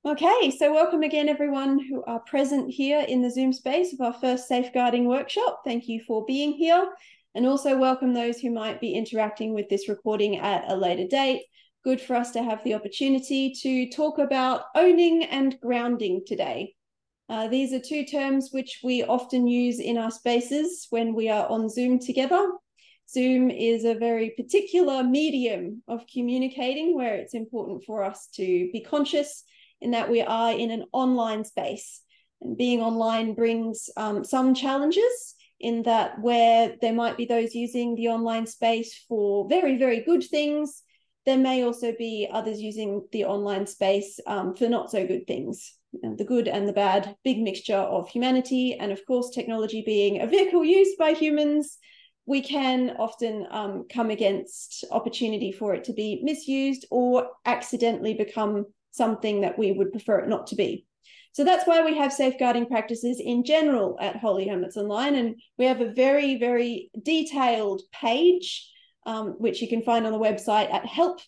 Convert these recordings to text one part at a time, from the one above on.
Okay, so welcome again, everyone who are present here in the Zoom space of our first safeguarding workshop. Thank you for being here. And also welcome those who might be interacting with this recording at a later date. Good for us to have the opportunity to talk about owning and grounding today. These are two terms which we often use in our spaces when we are on Zoom together. Zoom is a very particular medium of communicating where it's important for us to be conscious in that we are in an online space. And being online brings some challenges in that where there might be those using the online space for very, very good things, there may also be others using the online space for not so good things. And the good and the bad, big mixture of humanity. And of course, technology being a vehicle used by humans, we can often come against opportunity for it to be misused or accidentally become something that we would prefer it not to be. So that's why we have safeguarding practices in general at Holy Hermits Online. And we have a very, very detailed page, which you can find on the website at help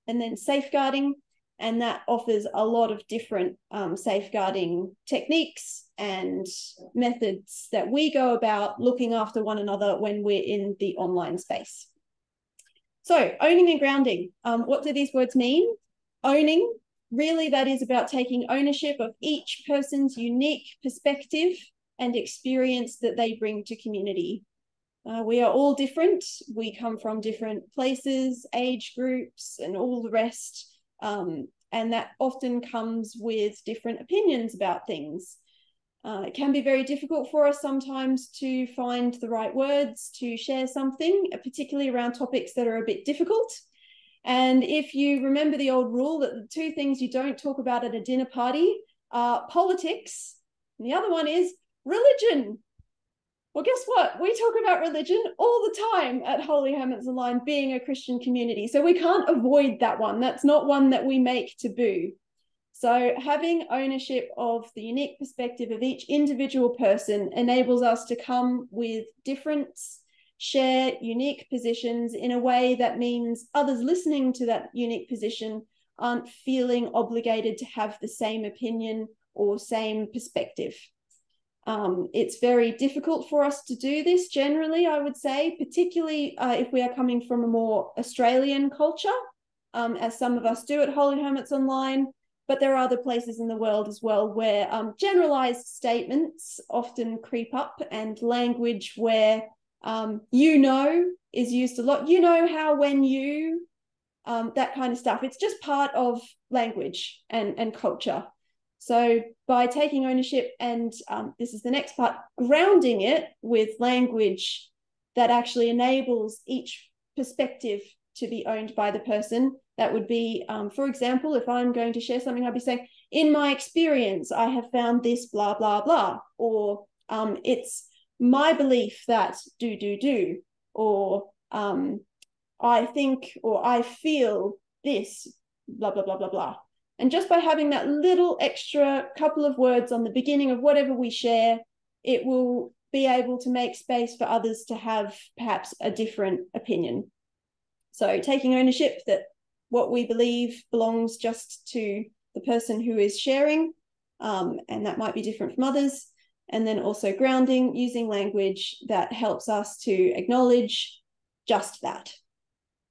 and then safeguarding. And that offers a lot of different safeguarding techniques and methods that we go about looking after one another when we're in the online space. So owning and grounding, what do these words mean? Owning, really that is about taking ownership of each person's unique perspective and experience that they bring to community. We are all different. We come from different places, age groups, and all the rest. And that often comes with different opinions about things. It can be very difficult for us sometimes to find the right words to share something, particularly around topics that are a bit difficult. And if you remember the old rule that the two things you don't talk about at a dinner party are politics, and the other one is religion. Well, guess what? We talk about religion all the time at Holy Hermits Online, being a Christian community. So we can't avoid that one. That's not one that we make taboo. So having ownership of the unique perspective of each individual person enables us to come with difference, share unique positions in a way that means others listening to that unique position aren't feeling obligated to have the same opinion or same perspective. It's very difficult for us to do this generally, I would say, particularly if we are coming from a more Australian culture, as some of us do at Holy Hermits Online. But there are other places in the world as well where generalized statements often creep up, and language where is used a lot. You know how, when you, that kind of stuff. It's just part of language and culture. So by taking ownership and this is the next part, grounding it with language that actually enables each perspective to be owned by the person. That would be, for example, if I'm going to share something, I'd be saying, in my experience, I have found this, blah, blah, blah. Or it's my belief that do, or I think or I feel this, blah, blah, blah, blah, blah. And just by having that little extra couple of words on the beginning of whatever we share, it will be able to make space for others to have perhaps a different opinion. So taking ownership that what we believe belongs just to the person who is sharing, and that might be different from others. And then also grounding, using language that helps us to acknowledge just that.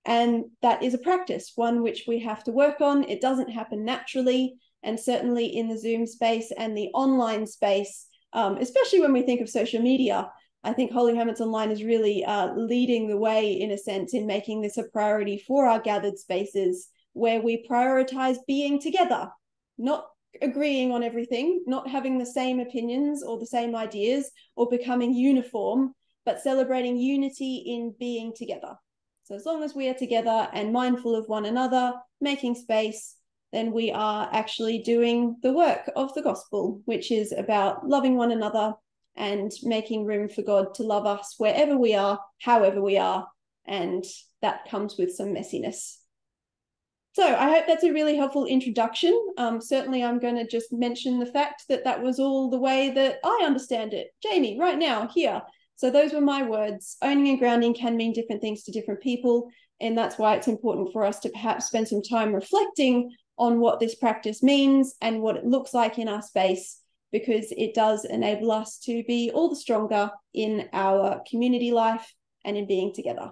And that is a practice, one which we have to work on. It doesn't happen naturally. And certainly in the Zoom space and the online space, especially when we think of social media, I think Holy Hermits Online is really leading the way, in a sense, in making this a priority for our gathered spaces, where we prioritize being together, not agreeing on everything, not having the same opinions or the same ideas or becoming uniform, but celebrating unity in being together. So as long as we are together and mindful of one another, making space, then we are actually doing the work of the gospel, which is about loving one another and making room for God to love us wherever we are, however we are, and that comes with some messiness. So I hope that's a really helpful introduction. Certainly I'm going to just mention the fact that that was all the way that I understand it. Jamie, right now, here. So those were my words. Owning and grounding can mean different things to different people, and that's why it's important for us to perhaps spend some time reflecting on what this practice means and what it looks like in our space, because it does enable us to be all the stronger in our community life and in being together.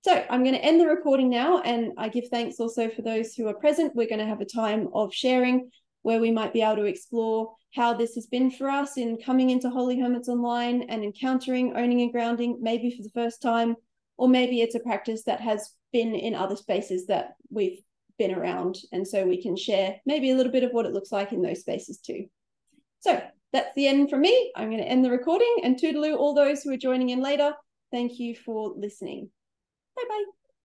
So I'm going to end the recording now, and I give thanks also for those who are present. We're going to have a time of sharing where we might be able to explore how this has been for us in coming into Holy Hermits Online and encountering owning and grounding, maybe for the first time, or maybe it's a practice that has been in other spaces that we've been around. And so we can share maybe a little bit of what it looks like in those spaces too. So that's the end from me. I'm going to end the recording, and toodaloo all those who are joining in later. Thank you for listening. Bye-bye.